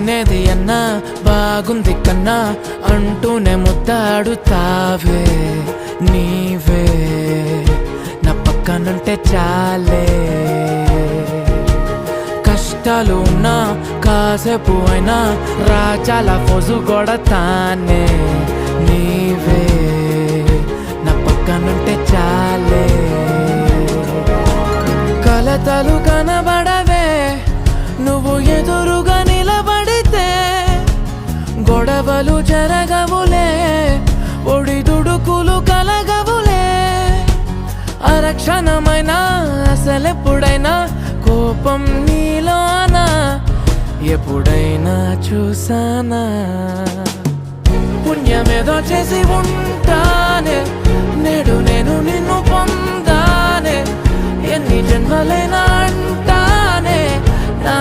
తినేది అన్నా బాగుంది కన్నా అంటూనే ముద్దాడుతావే నీవే నా పక్కనుంటే చాలే. కష్టాలు ఉన్నా కాసేపు అయినా రాజాల ఫోజు కొడతానే నీవే నా పక్కనుంటే చాలే. కలతలు కనబడవే నువ్వు ఎదురుగా నిలబడితే, గొడవలు జరగవులే ఒడిదుడుకులు కలగవులే. అరక్షణమైనా అసలెప్పుడైనా కోపం నీలోనా ఎప్పుడైనా చూసానా? పుణ్యమేదో చేసి ఉంటానే నేడు నేను నిన్ను పొందానే. ఎన్ని జన్మలైనా అంటానే నా